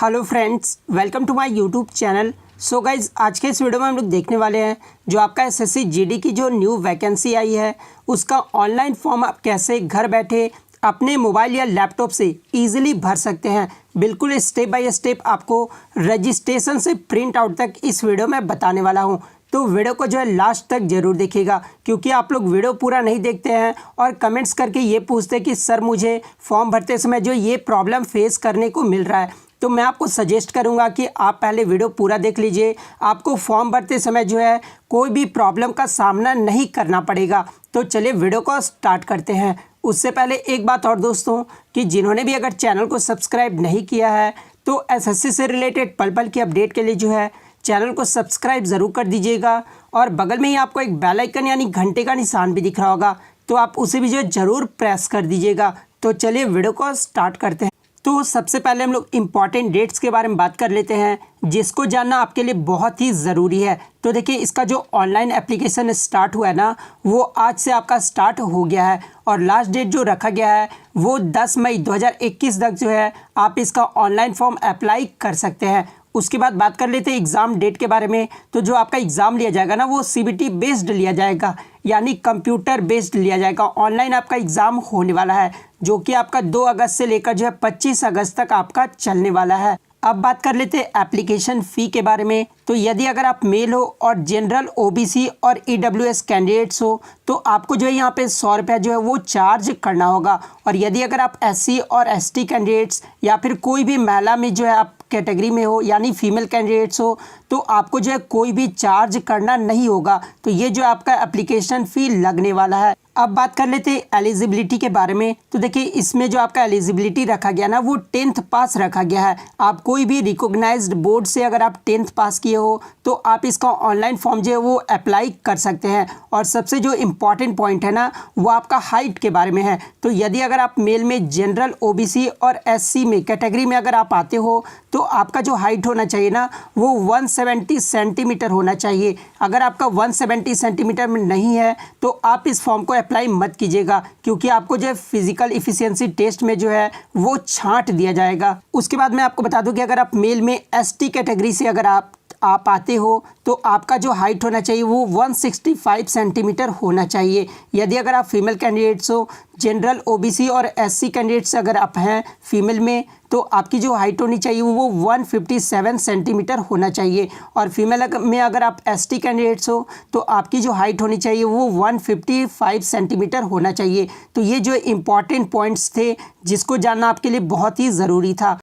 Hello friends, welcome to my YouTube channel. So guys, आज के इस वीडियो में हम लोग देखने वाले हैं जो आपका एसएससी जीडी की जो न्यू वैकेंसी आई है उसका ऑनलाइन फॉर्म आप कैसे घर बैठे अपने मोबाइल या लैपटॉप से इजीली भर सकते हैं। बिल्कुल स्टेप बाय स्टेप आपको रजिस्ट्रेशन से प्रिंट आउट तक इस वीडियो में बताने वाला हूं। तो वीडियो को जो है लास्ट तक जरूर देखिएगा, क्योंकि आप लोग वीडियो पूरा नहीं देखते हैं और कमेंट्स करके ये पूछते हैं कि सर मुझे फॉर्म भरते समय जो ये प्रॉब्लम फेस करने को मिल रहा है। तो मैं आपको सजेस्ट करूंगा कि आप पहले वीडियो पूरा देख लीजिए, आपको फॉर्म भरते समय जो है कोई भी प्रॉब्लम का सामना नहीं करना पड़ेगा। तो चलिए वीडियो को स्टार्ट करते हैं। उससे पहले एक बात और दोस्तों, कि जिन्होंने भी अगर चैनल को सब्सक्राइब नहीं किया है तो एसएससी से रिलेटेड पल पल की अपडेट के लिए जो है चैनल को सब्सक्राइब ज़रूर कर दीजिएगा। और बगल में ही आपको एक बेल आइकन यानी घंटे का निशान भी दिख रहा होगा, तो आप उसे भी जो है ज़रूर प्रेस कर दीजिएगा। तो चलिए वीडियो को स्टार्ट करते हैं। तो सबसे पहले हम लोग इम्पॉर्टेंट डेट्स के बारे में बात कर लेते हैं, जिसको जानना आपके लिए बहुत ही ज़रूरी है। तो देखिए, इसका जो ऑनलाइन एप्लीकेशन स्टार्ट हुआ है ना, वो आज से आपका स्टार्ट हो गया है और लास्ट डेट जो रखा गया है वो 10 मई 2021 तक जो है आप इसका ऑनलाइन फॉर्म अप्लाई कर सकते हैं। उसके बाद बात कर लेते हैं एग्ज़ाम डेट के बारे में। तो जो आपका एग्ज़ाम लिया जाएगा ना, वो सीबीटी बेस्ड लिया जाएगा, यानी कंप्यूटर बेस्ड लिया जाएगा। ऑनलाइन आपका एग्ज़ाम होने वाला है, जो कि आपका 2 अगस्त से लेकर जो है 25 अगस्त तक आपका चलने वाला है। अब बात कर लेते हैं एप्लीकेशन फ़ी के बारे में। तो यदि अगर आप मेल हो और जनरल ओबीसी और ईडब्ल्यूएस कैंडिडेट्स हो तो आपको जो है यहाँ पे 100 रुपये जो है वो चार्ज करना होगा। और यदि अगर आप एससी और एसटी कैंडिडेट्स या फिर कोई भी महिला में जो है आप कैटेगरी में हो, यानी फीमेल कैंडिडेट्स हो, तो आपको जो है कोई भी चार्ज करना नहीं होगा। तो ये जो आपका एप्लीकेशन फ़ी लगने वाला है। अब बात कर लेते हैं एलिजिबिलिटी के बारे में। तो देखिए, इसमें जो आपका एलिजिबिलिटी रखा गया ना, वो 10th पास रखा गया है। आप कोई भी रिकॉग्नाइज्ड बोर्ड से अगर आप 10th पास किए हो तो आप इसका ऑनलाइन फॉर्म जो है वो अप्लाई कर सकते हैं। और सबसे जो इम्पॉर्टेंट पॉइंट है ना, वो आपका हाइट के बारे में है। तो यदि अगर आप मेल में जनरल ओबीसी और एससी में कैटेगरी में अगर आप आते हो तो आपका जो हाइट होना चाहिए ना, वो 170 सेंटीमीटर होना चाहिए। अगर आपका 170 सेंटीमीटर में नहीं है तो आप इस फॉर्म को अप्लाई मत कीजिएगा, क्योंकि आपको जो है फिजिकल इफिशियंसी टेस्ट में जो है वो छांट दिया जाएगा। उसके बाद मैं आपको बता दूं कि अगर आप मेल में एसटी कैटेगरी से अगर आप आते हो तो आपका जो हाइट होना चाहिए वो 165 सेंटीमीटर होना चाहिए। यदि अगर आप फीमेल कैंडिडेट्स हो, जनरल ओबीसी और एससी कैंडिडेट्स अगर आप हैं फीमेल में, तो आपकी जो हाइट होनी चाहिए वो 157 सेंटीमीटर होना चाहिए। और फीमेल में अगर आप एसटी कैंडिडेट्स हो तो आपकी जो हाइट होनी चाहिए वो 155 सेंटीमीटर होना चाहिए। तो ये जो इम्पॉर्टेंट पॉइंट्स थे जिसको जानना आपके लिए बहुत ही ज़रूरी था।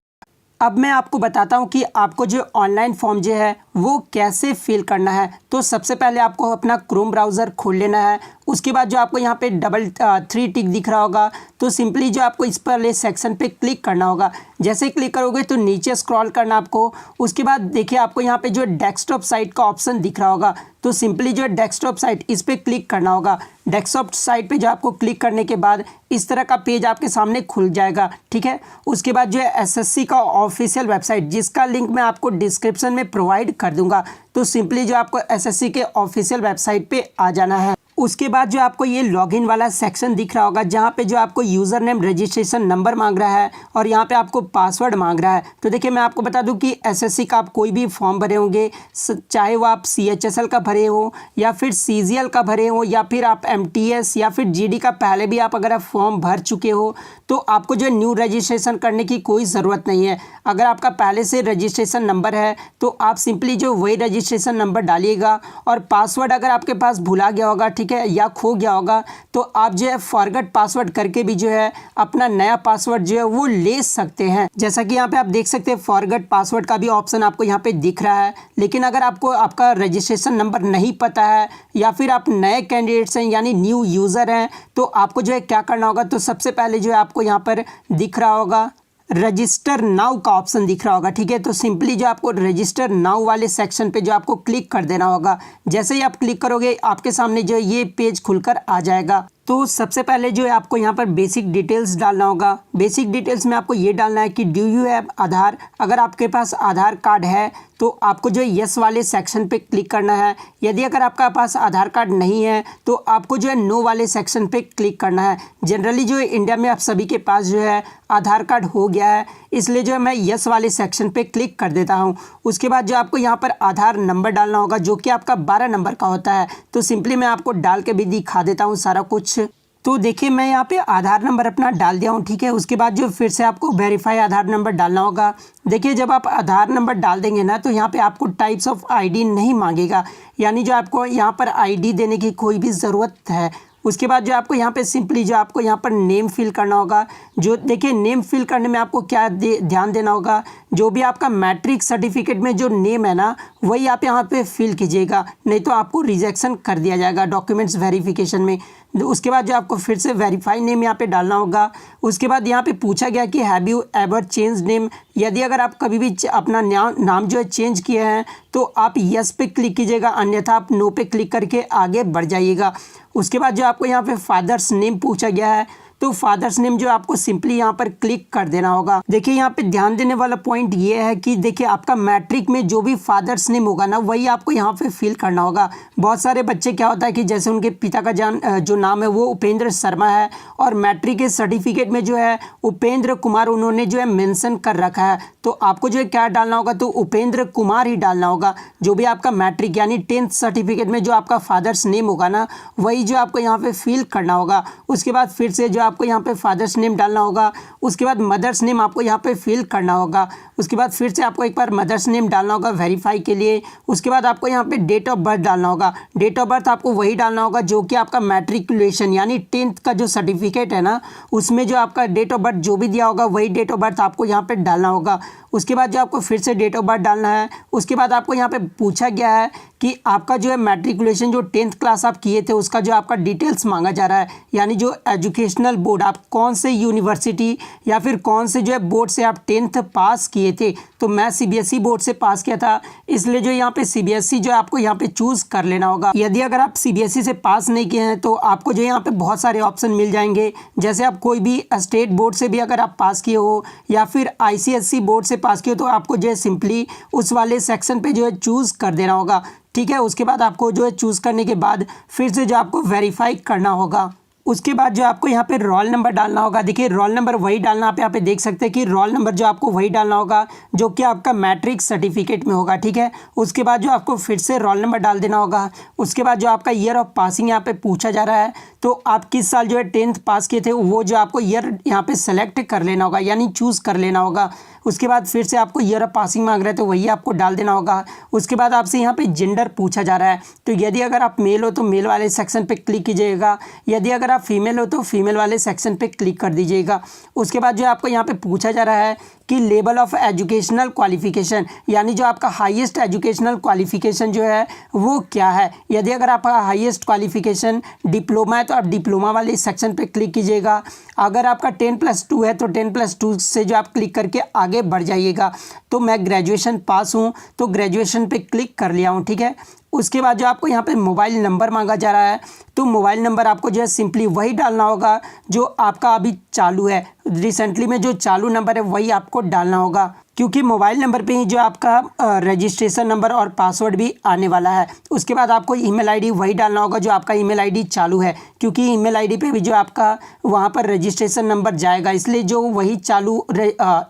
अब मैं आपको बताता हूं कि आपको जो ऑनलाइन फॉर्म जो है वो कैसे फिल करना है। तो सबसे पहले आपको अपना क्रोम ब्राउज़र खोल लेना है। उसके बाद जो आपको यहाँ पे डबल 3 टिक दिख रहा होगा, तो सिंपली जो आपको इस पर सेक्शन पे क्लिक करना होगा। जैसे ही क्लिक करोगे तो नीचे स्क्रॉल करना आपको। उसके बाद देखिए, आपको यहाँ पे जो डेस्कटॉप साइट का ऑप्शन दिख रहा होगा, तो सिंपली जो डेस्कटॉप साइट इस पर क्लिक करना होगा। डेस्कटॉप साइट पे जो आपको क्लिक करने के बाद इस तरह का पेज आपके सामने खुल जाएगा, ठीक है। उसके बाद जो है एसएससी का ऑफिशियल वेबसाइट, जिसका लिंक मैं आपको डिस्क्रिप्शन में प्रोवाइड कर दूंगा, तो सिंपली जो आपको एसएससी के ऑफिशियल वेबसाइट पे आ जाना है। उसके बाद जो आपको ये लॉगिन वाला सेक्शन दिख रहा होगा, जहाँ पे जो आपको यूज़र नेम रजिस्ट्रेशन नंबर मांग रहा है और यहाँ पे आपको पासवर्ड मांग रहा है। तो देखिए, मैं आपको बता दूं कि एसएससी का आप कोई भी फॉर्म भरे होंगे, चाहे वो आप सीएचएसएल का भरे हो या फिर सीजीएल का भरे हो या फिर आप एमटीएस या फिर जीडी का पहले भी आप अगर आप फॉर्म भर चुके हो, तो आपको जो न्यू रजिस्ट्रेशन करने की कोई ज़रूरत नहीं है। अगर आपका पहले से रजिस्ट्रेशन नंबर है तो आप सिंपली जो वही रजिस्ट्रेशन नंबर डालिएगा। और पासवर्ड अगर आपके पास भुला गया होगा, ठीक है, या खो गया होगा, तो आप जो है फॉरगेट पासवर्ड करके भी जो है अपना नया पासवर्ड जो है वो ले सकते हैं। जैसा कि यहाँ पे आप देख सकते हैं, फॉरगेट पासवर्ड का भी ऑप्शन आपको यहाँ पे दिख रहा है। लेकिन अगर आपको आपका रजिस्ट्रेशन नंबर नहीं पता है या फिर आप नए कैंडिडेट्स हैं यानी न्यू यूज़र हैं, तो आपको जो है क्या करना होगा, तो सबसे पहले जो है आपको यहाँ पर दिख रहा होगा रजिस्टर नाउ का ऑप्शन दिख रहा होगा, ठीक है। तो सिंपली जो आपको रजिस्टर नाउ वाले सेक्शन पे जो आपको क्लिक कर देना होगा। जैसे ही आप क्लिक करोगे आपके सामने जो ये पेज खुलकर आ जाएगा। तो सबसे पहले जो है आपको यहाँ पर बेसिक डिटेल्स डालना होगा। बेसिक डिटेल्स में आपको ये डालना है कि डू यू हैव आधार। अगर आपके पास आधार कार्ड है तो आपको जो है यस वाले सेक्शन पे क्लिक करना है। यदि अगर आपका पास आधार कार्ड नहीं है तो आपको जो है नो वाले सेक्शन पे क्लिक करना है। जनरली जो है इंडिया में आप सभी के पास जो है आधार कार्ड हो गया है, इसलिए जो है मैं यस वाले सेक्शन पे क्लिक कर देता हूँ। उसके बाद जो आपको यहाँ पर आधार नंबर डालना होगा जो कि आपका 12 नंबर का होता है। तो सिंपली मैं आपको डाल के भी दिखा देता हूँ सारा कुछ। तो देखिए मैं यहाँ पे आधार नंबर अपना डाल दिया हूँ, ठीक है। उसके बाद जो फिर से आपको वेरीफाई आधार नंबर डालना होगा। देखिए जब आप आधार नंबर डाल देंगे ना तो यहाँ पे आपको टाइप्स ऑफ आईडी नहीं मांगेगा, यानी जो आपको यहाँ पर आईडी देने की कोई भी ज़रूरत है। उसके बाद जो आपको यहाँ पे सिंपली जो आपको यहाँ पर नेम फिल करना होगा। जो देखिए नेम फिल करने में आपको क्या ध्यान देना होगा, जो भी आपका मैट्रिक सर्टिफिकेट में जो नेम है ना वही आप यहाँ पे फिल कीजिएगा, नहीं तो आपको रिजेक्शन कर दिया जाएगा डॉक्यूमेंट्स वेरिफिकेशन में। उसके बाद जो आपको फिर से वेरीफाई नेम यहाँ पे डालना होगा। उसके बाद यहाँ पे पूछा गया कि have you ever change name, यदि अगर आप कभी भी अपना नाम जो है चेंज किए हैं तो आप यस पे क्लिक कीजिएगा, अन्यथा आप नो पे क्लिक करके आगे बढ़ जाइएगा। उसके बाद जो आपको यहाँ पे फादर्स नेम पूछा गया है तो फादर्स नेम जो आपको सिंपली यहाँ पर क्लिक कर देना होगा। देखिए यहाँ पे ध्यान देने वाला पॉइंट ये है कि देखिए आपका मैट्रिक में जो भी फादर्स नेम होगा ना वही आपको यहाँ पे फिल करना होगा। बहुत सारे बच्चे क्या होता है कि जैसे उनके पिता का जो नाम है वो उपेंद्र शर्मा है और मैट्रिक के सर्टिफिकेट में जो है उपेंद्र कुमार उन्होंने जो है मेंशन कर रखा है, तो आपको जो है क्या डालना होगा, तो उपेंद्र कुमार ही डालना होगा। जो भी आपका मैट्रिक यानी 10th सर्टिफिकेट में जो आपका फादर्स नेम होगा ना वही जो आपको यहाँ पे फिल करना होगा। उसके बाद फिर से जो आपको यहाँ पे फादर्स नेम डालना होगा। उसके बाद मदर्स नेम आपको यहाँ पे फिल करना होगा। उसके बाद फिर से आपको एक बार मदर्स नेम डालना होगा वेरीफाई के लिए। उसके बाद आपको यहाँ पे डेट ऑफ बर्थ डालना होगा। डेट ऑफ बर्थ आपको वही डालना होगा जो कि आपका मैट्रिकुलेशन यानी 10th का जो सर्टिफिकेट है ना उसमें जो आपका डेट ऑफ बर्थ जो भी दिया होगा वही डेट ऑफ बर्थ आपको यहाँ पे डालना होगा। उसके बाद जो आपको फिर से डेट ऑफ बर्थ डालना है। उसके बाद आपको यहाँ पे पूछा गया है कि आपका जो है मैट्रिकुलेशन जो 10th क्लास आप किए थे उसका जो आपका डिटेल्स मांगा जा रहा है, यानी जो एजुकेशनल बोर्ड आप कौन से यूनिवर्सिटी या फिर कौन से जो है बोर्ड से आप 10th पास किए थे। तो मैं CBSE बोर्ड से पास किया था, इसलिए जो यहाँ पे CBSE जो आपको यहाँ पे चूज़ कर लेना होगा। यदि अगर आप CBSE से पास नहीं किए हैं तो आपको जो यहाँ पे बहुत सारे ऑप्शन मिल जाएंगे, जैसे आप कोई भी स्टेट बोर्ड से भी अगर आप पास किए हो या फिर ICSE बोर्ड से पास किए हो तो आपको जो है सिंपली उस वाले सेक्शन पे जो है चूज़ कर देना होगा, ठीक है। उसके बाद आपको जो है चूज़ करने के बाद फिर से जो आपको वेरीफाई करना होगा। उसके बाद जो आपको यहाँ पे रोल नंबर डालना होगा। देखिए रोल नंबर वही डालना, आप यहाँ पे देख सकते हैं कि रोल नंबर जो आपको वही डालना होगा जो कि आपका मैट्रिक सर्टिफिकेट में होगा, ठीक है। उसके बाद जो आपको फिर से रोल नंबर डाल देना होगा। उसके बाद जो आपका ईयर ऑफ पासिंग यहाँ पे पूछा जा रहा है, तो आप किस साल जो है 10th पास किए थे वो जो आपको ईयर यहाँ पे सेलेक्ट कर लेना होगा, यानी चूज़ कर लेना होगा। उसके बाद फिर से आपको ईयर ऑफ पासिंग मांग रहे हैं तो वही आपको डाल देना होगा। उसके बाद आपसे यहाँ पे जेंडर पूछा जा रहा है, तो यदि अगर आप मेल हो तो मेल वाले सेक्शन पे क्लिक कीजिएगा, यदि अगर आप फीमेल हो तो फीमेल वाले सेक्शन पे क्लिक कर दीजिएगा। उसके बाद जो आपको यहाँ पे पूछा जा रहा है कि लेवल ऑफ एजुकेशनल क्वालिफिकेशन, यानी जो आपका हाईएस्ट एजुकेशनल क्वालिफिकेशन जो है वो क्या है। यदि अगर आपका हाईएस्ट क्वालिफिकेशन डिप्लोमा है तो आप डिप्लोमा वाले सेक्शन पे क्लिक कीजिएगा। अगर आपका 10+2 है तो 10+2 से जो आप क्लिक करके आगे बढ़ जाइएगा। तो मैं ग्रेजुएशन पास हूँ तो ग्रेजुएशन पे क्लिक कर लिया हूँ, ठीक है। उसके बाद जो आपको यहाँ पे मोबाइल नंबर मांगा जा रहा है, तो मोबाइल नंबर आपको जो है सिंपली वही डालना होगा जो आपका अभी चालू है, रिसेंटली में जो चालू नंबर है वही आपको डालना होगा, क्योंकि मोबाइल नंबर पे ही जो आपका रजिस्ट्रेशन नंबर और पासवर्ड भी आने वाला है। उसके बाद आपको ईमेल आईडी वही डालना होगा जो आपका ईमेल आईडी चालू है, क्योंकि ईमेल आईडी पे भी जो आपका वहाँ पर रजिस्ट्रेशन नंबर जाएगा, इसलिए जो वही चालू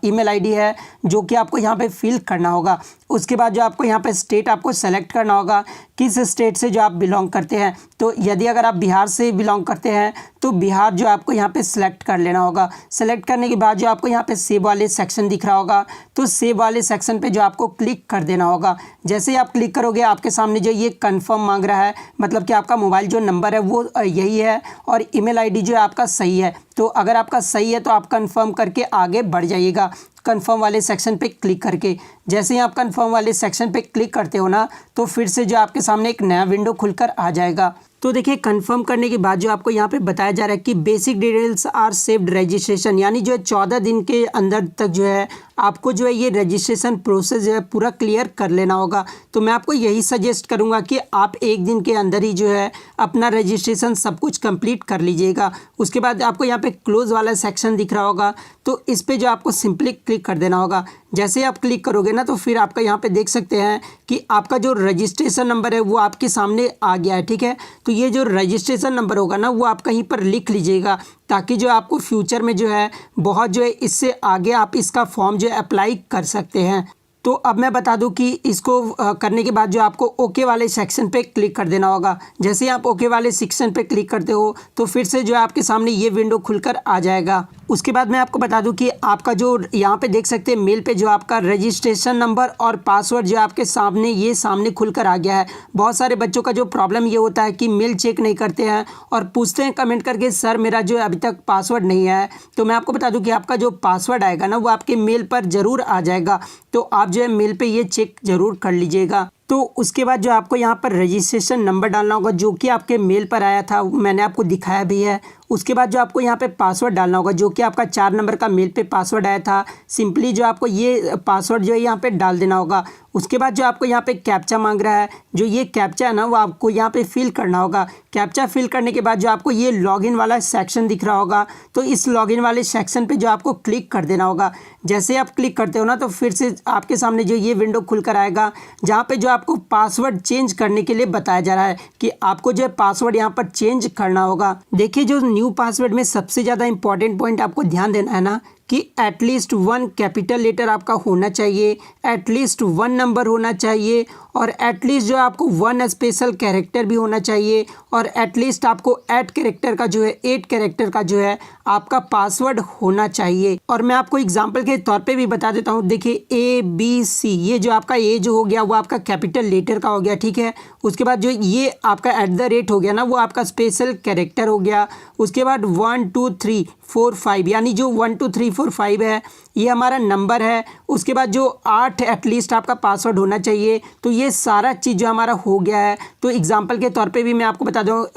ईमेल आईडी है जो कि आपको यहाँ पे फिल करना होगा। उसके बाद जो आपको यहाँ पे स्टेट आपको सेलेक्ट करना होगा, किस स्टेट से जो आप बिलोंग करते हैं। तो यदि अगर आप बिहार से बिलोंग करते हैं तो बिहार जो आपको यहाँ पे सिलेक्ट कर लेना होगा। सेलेक्ट करने के बाद जो आपको यहाँ पे सेव वाले सेक्शन दिख रहा होगा, तो सेव वाले सेक्शन पे जो आपको क्लिक कर देना होगा। जैसे ही आप क्लिक करोगे आपके सामने जो ये कंफर्म मांग रहा है, मतलब कि आपका मोबाइल जो नंबर है वो यही है और ईमेल आईडी जो है आपका सही है। तो अगर आपका सही है तो आप कंफर्म करके आगे बढ़ जाइएगा कंफर्म वाले सेक्शन पे क्लिक करके। जैसे ही आप कंफर्म वाले सेक्शन पे क्लिक करते हो ना तो फिर से जो आपके सामने एक नया विंडो खुलकर आ जाएगा। तो देखिए कंफर्म करने के बाद जो आपको यहाँ पे बताया जा रहा है कि basic details are saved registration, यानी जो है 14 दिन के अंदर तक जो है आपको जो है ये रजिस्ट्रेशन प्रोसेस जो है पूरा क्लियर कर लेना होगा। तो मैं आपको यही सजेस्ट करूँगा कि आप एक दिन के अंदर ही जो है अपना रजिस्ट्रेशन सब कुछ कंप्लीट कर लीजिएगा। उसके बाद आपको यहाँ पे क्लोज वाला सेक्शन दिख रहा होगा, तो इस पर जो आपको सिंपली क्लिक कर देना होगा। जैसे आप क्लिक करोगे ना तो फिर आपका यहाँ पे देख सकते हैं कि आपका जो रजिस्ट्रेशन नंबर है वो आपके सामने आ गया है, ठीक है। तो ये जो रजिस्ट्रेशन नंबर होगा ना वो आप कहीं पर लिख लीजिएगा, ताकि जो आपको फ्यूचर में जो है बहुत जो है इससे आगे आप इसका फॉर्म जो है अप्लाई कर सकते हैं। तो अब मैं बता दूं कि इसको करने के बाद जो आपको ओके वाले सेक्शन पे क्लिक कर देना होगा। जैसे ही आप ओके वाले सेक्शन पे क्लिक करते हो तो फिर से जो है आपके सामने ये विंडो खुलकर आ जाएगा। उसके बाद मैं आपको बता दूं कि आपका जो यहाँ पे देख सकते हैं मेल पे जो आपका रजिस्ट्रेशन नंबर और पासवर्ड जो आपके सामने खुलकर आ गया है। बहुत सारे बच्चों का जो प्रॉब्लम ये होता है कि मेल चेक नहीं करते हैं और पूछते हैं कमेंट करके सर मेरा जो अभी तक पासवर्ड नहीं है। तो मैं आपको बता दूं कि आपका जो पासवर्ड आएगा ना वो आपके मेल पर ज़रूर आ जाएगा। तो आप जो है मेल पे ये चेक ज़रूर कर लीजिएगा। तो उसके बाद जो आपको यहाँ पर रजिस्ट्रेशन नंबर डालना होगा जो कि आपके मेल पर आया था, मैंने आपको दिखाया भी है। उसके बाद जो आपको यहाँ पे पासवर्ड डालना होगा जो कि आपका 4 नंबर का मेल पे पासवर्ड आया था। सिंपली जो आपको ये पासवर्ड जो है यहाँ पे डाल देना होगा। उसके बाद जो आपको यहाँ पे कैप्चा मांग रहा है, जो ये कैप्चा है ना वो आपको यहाँ पे फिल करना होगा। कैप्चा फिल करने के बाद जो आपको ये लॉगिन वाला सेक्शन दिख रहा होगा, तो इस लॉगिन वाले सेक्शन पे जो आपको क्लिक कर देना होगा। जैसे आप क्लिक करते हो ना तो फिर से आपके सामने जो ये विंडो खुल कर आएगा, जहाँ पे जो आपको पासवर्ड चेंज करने के लिए बताया जा रहा है कि आपको जो है पासवर्ड यहाँ पर चेंज करना होगा। देखिए जो न्यू पासवर्ड में सबसे ज़्यादा इंपॉर्टेंट पॉइंट आपको ध्यान देना है ना कि एटलीस्ट 1 कैपिटल लेटर आपका होना चाहिए, एटलीस्ट 1 नंबर होना चाहिए और एटलीस्ट जो आपको 1 स्पेशल कैरेक्टर भी होना चाहिए और एटलीस्ट आपको 8 कैरेक्टर का जो है 8 कैरेक्टर का जो है आपका पासवर्ड होना चाहिए। और मैं आपको एग्जांपल के तौर पे भी बता देता हूँ। देखिए ABC, ये जो आपका ए जो हो गया वो आपका कैपिटल लेटर का हो गया, ठीक है। उसके बाद जो ये आपका @ हो गया ना वो आपका स्पेशल कैरेक्टर हो गया। उसके बाद 1 2 3 4 5 यानी जो 1 2 3 4 5 है ये हमारा नंबर है। उसके बाद जो 8 एटलीस्ट आपका पासवर्ड होना चाहिए। तो ये सारा चीज़ जो हमारा हो गया है। तो एग्जांपल के तौर पे भी मैं आपको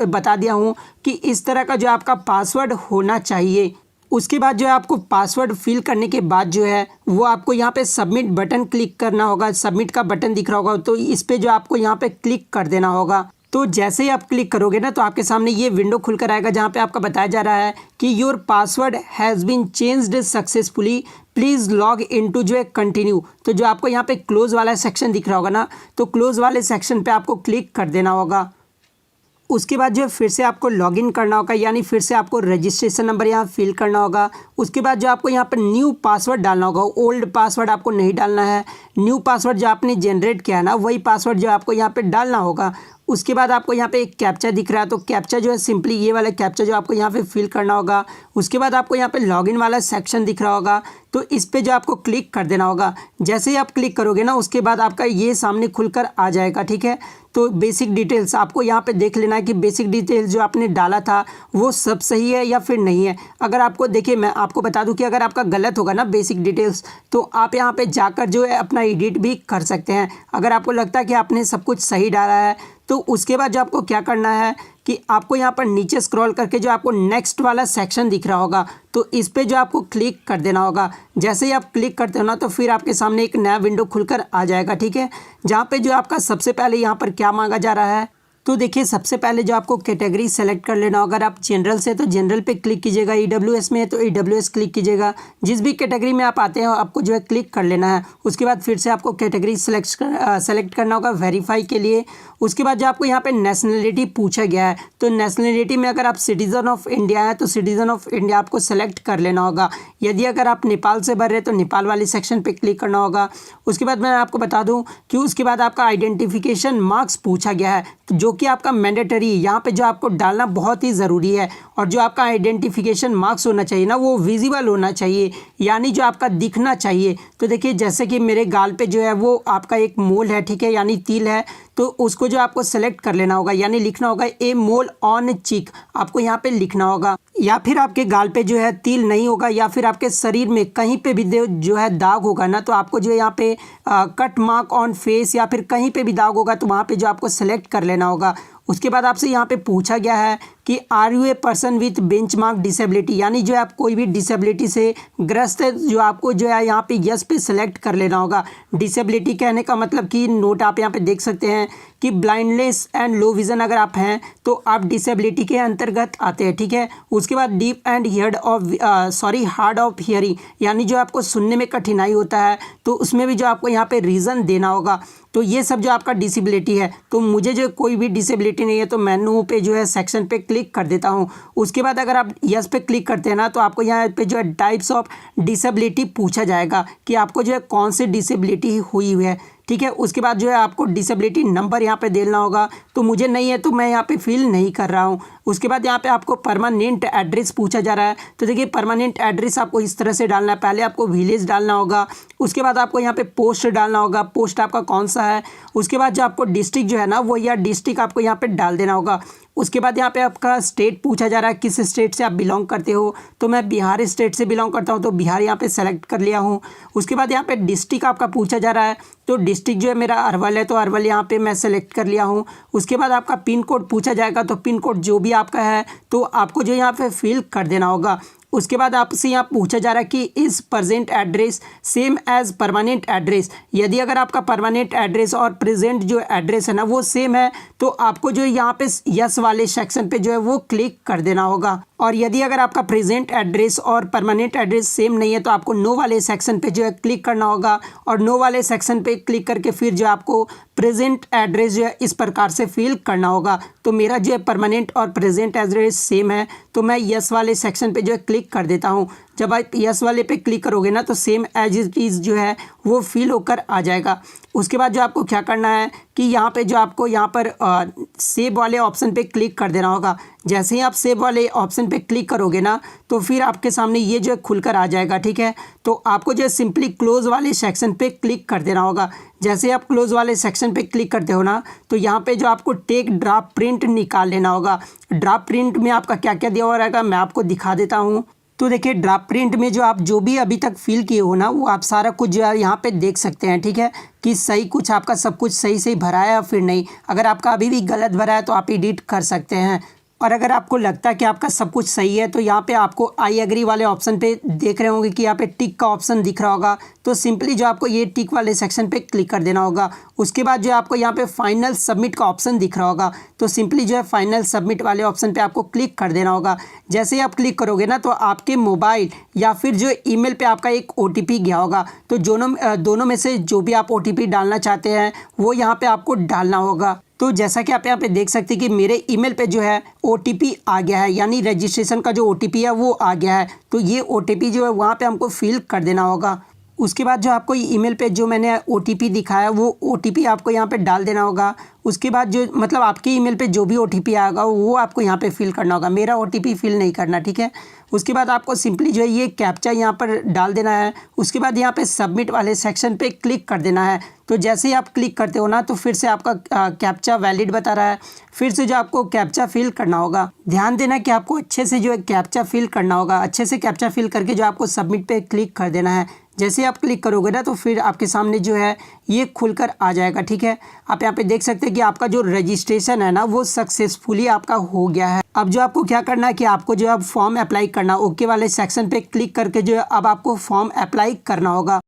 बता दिया हूँ कि इस तरह का जो आपका पासवर्ड होना चाहिए। उसके बाद जो है आपको पासवर्ड फिल करने के बाद जो है वो आपको यहाँ पे सबमिट बटन क्लिक करना होगा। सबमिट का बटन दिख रहा होगा तो इस पे जो आपको यहाँ पे क्लिक कर देना होगा। तो जैसे ही आप क्लिक करोगे ना तो आपके सामने ये विंडो खुलकर आएगा जहाँ पे आपका बताया जा रहा है कि your password has been changed successfully, please log into जो है कंटिन्यू। तो जो आपको यहाँ पे क्लोज वाला सेक्शन दिख रहा होगा ना तो क्लोज वाले सेक्शन पे आपको क्लिक कर देना होगा। उसके बाद जो है फिर से आपको लॉगिन करना होगा, यानी फिर से आपको रजिस्ट्रेशन नंबर यहाँ फिल करना होगा। उसके बाद जो आपको यहाँ पर न्यू पासवर्ड डालना होगा, ओल्ड पासवर्ड आपको नहीं डालना है। न्यू पासवर्ड जो आपने जनरेट किया है ना वही पासवर्ड जो आपको यहाँ पे डालना होगा। उसके बाद आपको यहाँ पे एक कैप्चा दिख रहा है तो कैप्चा जो है सिंपली ये वाला कैप्चा जो आपको यहाँ पे फिल करना होगा। उसके बाद आपको यहाँ पे लॉगिन वाला सेक्शन दिख रहा होगा तो इस पे जो आपको क्लिक कर देना होगा। जैसे ही आप क्लिक करोगे ना उसके बाद आपका ये सामने खुलकर आ जाएगा, ठीक है। तो बेसिक डिटेल्स आपको यहाँ पे देख लेना है कि बेसिक डिटेल्स जो आपने डाला था वो सब सही है या फिर नहीं है। अगर आपको देखिए मैं आपको बता दूं कि अगर आपका गलत होगा ना बेसिक डिटेल्स तो आप यहाँ पे जाकर जो है अपना एडिट भी कर सकते हैं। अगर आपको लगता है कि आपने सब कुछ सही डाला है तो उसके बाद जो आपको क्या करना है कि आपको यहाँ पर नीचे स्क्रॉल करके जो आपको नेक्स्ट वाला सेक्शन दिख रहा होगा तो इस पे जो आपको क्लिक कर देना होगा। जैसे ही आप क्लिक करते हो ना तो फिर आपके सामने एक नया विंडो खुलकर आ जाएगा, ठीक है। जहाँ पे जो आपका सबसे पहले यहाँ पर क्या मांगा जा रहा है तो देखिए सबसे पहले जो आपको कैटेगरी सेलेक्ट कर लेना होगा। अगर आप जनरल से तो जनरल पे क्लिक कीजिएगा, EWS में है तो EWS क्लिक कीजिएगा। जिस भी कैटेगरी में आप आते हैं आपको जो है क्लिक कर लेना है। उसके बाद फिर से आपको कैटेगरी सेलेक्ट करना होगा वेरीफाई के लिए। उसके बाद जो आपको यहाँ पे नेशनलिटी पूछा गया है तो नेशनलिटी में अगर आप सिटीज़न ऑफ इंडिया हैं तो सिटीज़न ऑफ इंडिया आपको सेलेक्ट कर लेना होगा। यदि अगर आप नेपाल से भर रहे तो नेपाल वाले सेक्शन पे क्लिक करना होगा। उसके बाद मैं आपको बता दूं कि उसके बाद आपका आइडेंटिफिकेशन मार्क्स पूछा गया है जो कि आपका मैंडेटरी है। यहाँ पे जो आपको डालना बहुत ही ज़रूरी है और जो आपका आइडेंटिफिकेशन मार्क्स होना चाहिए ना वो विजिबल होना चाहिए, यानी जो आपका दिखना चाहिए। तो देखिए जैसे कि मेरे गाल पे जो है वो आपका एक मोल है, ठीक है, यानी तिल है। तो उसको जो आपको सेलेक्ट कर लेना होगा, यानी लिखना होगा ए मोल ऑन चीक, आपको यहाँ पे लिखना होगा। या फिर आपके गाल पे जो है तिल नहीं होगा या फिर आपके शरीर में कहीं पे भी जो है दाग होगा ना तो आपको जो है यहाँ पे कट मार्क ऑन फेस या फिर कहीं पे भी दाग होगा तो वहाँ पे जो आपको सेलेक्ट कर लेना होगा। उसके बाद आपसे यहाँ पे पूछा गया है कि कि are you a person with benchmark disability, यानी जो है आप कोई भी डिसेबिलिटी से ग्रस्त है, जो आपको जो है यहाँ पे यस पे सेलेक्ट कर लेना होगा। डिसेबिलिटी कहने का मतलब कि नोट आप यहाँ पे देख सकते हैं कि ब्लाइंडनेस एंड लो विजन अगर आप हैं तो आप डिसेबिलिटी के अंतर्गत आते हैं, ठीक है। उसके बाद deep and hard of hearing, यानी जो आपको सुनने में कठिनाई होता है तो उसमें भी जो आपको यहाँ पे रीज़न देना होगा। तो ये सब जो आपका डिसेबिलिटी है, तो मुझे जो कोई भी डिसेबिलिटी नहीं है तो मैं नो पे जो है सेक्शन पे क्लिक कर देता हूँ। उसके बाद अगर आप यस पे क्लिक करते हैं ना तो आपको यहाँ पे जो है टाइप्स ऑफ डिसेबिलिटी पूछा जाएगा कि आपको जो है कौन सी डिसेबिलिटी हुई है, ठीक है। उसके बाद जो है आपको डिसेबिलिटी नंबर यहाँ पे देना होगा, तो मुझे नहीं है तो मैं यहाँ पे फिल नहीं कर रहा हूँ। उसके बाद यहाँ पे आपको परमानेंट एड्रेस पूछा जा रहा है, तो देखिए परमानेंट एड्रेस आपको इस तरह से डालना है। पहले आपको विलेज डालना होगा, उसके बाद आपको यहाँ पे पोस्ट डालना होगा, पोस्ट आपका कौन सा है। उसके बाद जो आपको डिस्ट्रिक्ट जो है ना वो या डिस्ट्रिक्ट आपको यहाँ पे डाल देना होगा। उसके बाद यहाँ पे आपका स्टेट पूछा जा रहा है, किस स्टेट से आप बिलोंग करते हो, तो मैं बिहार स्टेट से बिलोंग करता हूँ तो बिहार यहाँ पे सेलेक्ट कर लिया हूँ। उसके बाद यहाँ पे डिस्ट्रिक्ट आपका पूछा जा रहा है, तो डिस्ट्रिक्ट जो है मेरा अरवल है तो अरवल यहाँ पे मैं सेलेक्ट कर लिया हूँ। उसके बाद आपका पिन कोड पूछा जाएगा, तो पिन कोड जो भी आपका है तो आपको जो यहाँ पे फिल कर देना होगा। उसके बाद आपसे यहाँ पूछा जा रहा है कि is present address same as permanent address, यदि अगर आपका परमानेंट एड्रेस और प्रेजेंट जो एड्रेस है ना वो सेम है तो आपको जो यहाँ पे यस वाले सेक्शन पे जो है वो क्लिक कर देना होगा। और यदि अगर आपका प्रेजेंट एड्रेस और परमानेंट एड्रेस सेम नहीं है तो आपको नो वाले सेक्शन पे जो है क्लिक करना होगा। और नो वाले सेक्शन पे क्लिक करके फिर जो आपको प्रेजेंट एड्रेस जो है इस प्रकार से फिल करना होगा। तो मेरा जो है परमानेंट और प्रेजेंट एड्रेस सेम है तो मैं यस वाले सेक्शन पे जो है क्लिक कर देता हूँ। जब आप यस वाले पे क्लिक करोगे ना तो सेम एज इट इज़ जो है वो फिल होकर आ जाएगा। उसके बाद जो आपको क्या करना है कि यहाँ पे जो आपको यहाँ पर सेव वाले ऑप्शन पे क्लिक कर देना होगा। जैसे ही आप सेव वाले ऑप्शन पे क्लिक करोगे ना तो फिर आपके सामने ये जो है खुलकर आ जाएगा, ठीक है। तो आपको जो है सिंपली क्लोज वाले सेक्शन पे क्लिक कर देना होगा। जैसे ही आप क्लोज वाले सेक्शन पे क्लिक करते हो ना तो यहाँ पे जो आपको टेक ड्राफ्ट प्रिंट निकाल लेना होगा। ड्राफ्ट प्रिंट में आपका क्या क्या दिया हुआ रहेगा मैं आपको दिखा देता हूँ। तो देखिए ड्राफ्ट प्रिंट में जो आप जो भी अभी तक फिल किए हो ना वो आप सारा कुछ जो है यहाँ पे देख सकते हैं, ठीक है, कि सही कुछ आपका सब कुछ सही सही भरा है या फिर नहीं। अगर आपका अभी भी गलत भरा है तो आप एडिट कर सकते हैं। और अगर आपको लगता है कि आपका सब कुछ सही है तो यहाँ पे आपको आई एग्री वाले ऑप्शन पे देख रहे होंगे कि यहाँ पे टिक का ऑप्शन दिख रहा होगा, तो सिंपली जो आपको ये टिक वाले सेक्शन पे क्लिक कर देना होगा। उसके बाद जो आपको यहाँ पे फाइनल सबमिट का ऑप्शन दिख रहा होगा, तो सिंपली जो है फाइनल सबमिट वाले ऑप्शन पे आपको क्लिक कर देना होगा। जैसे ही आप क्लिक करोगे ना तो आपके मोबाइल या फिर जो ईमेल पे आपका एक OTP गया होगा, तो दोनों में से जो भी आप OTP डालना चाहते हैं वो यहाँ पे आपको डालना होगा। तो जैसा कि आप यहाँ पे देख सकते हैं कि मेरे ईमेल पे जो है OTP आ गया है, यानी रजिस्ट्रेशन का जो OTP है वो आ गया है। तो ये OTP जो है वहाँ पे हमको फिल कर देना होगा। उसके बाद जो आपको ईमेल पे जो मैंने OTP दिखाया वो OTP आपको यहाँ पे डाल देना होगा। उसके बाद जो मतलब आपके ईमेल पे जो भी OTP आएगा वो आपको यहाँ पे फिल करना होगा। मेरा OTP फिल नहीं करना, ठीक है। उसके बाद आपको सिंपली जो है ये कैप्चा यहाँ पर डाल देना है। उसके बाद यहाँ पे सबमिट वाले सेक्शन पे क्लिक कर देना है। तो जैसे ही आप क्लिक करते हो ना तो फिर से आपका कैप्चा वैलिड बता रहा है, फिर से जो आपको कैप्चा फिल करना होगा। ध्यान देना कि आपको अच्छे से जो है कैप्चा फिल करना होगा। अच्छे से कैप्चा फिल करके जो आपको सबमिट पे क्लिक कर देना है। जैसे आप क्लिक करोगे ना तो फिर आपके सामने जो है ये खुलकर आ जाएगा, ठीक है। आप यहाँ पे देख सकते हैं कि आपका जो रजिस्ट्रेशन है ना वो सक्सेसफुली आपका हो गया है। अब जो आपको क्या करना है कि आपको जो है फॉर्म अप्लाई करना, ओके वाले सेक्शन पे क्लिक करके जो है अब आपको फॉर्म अप्लाई करना होगा।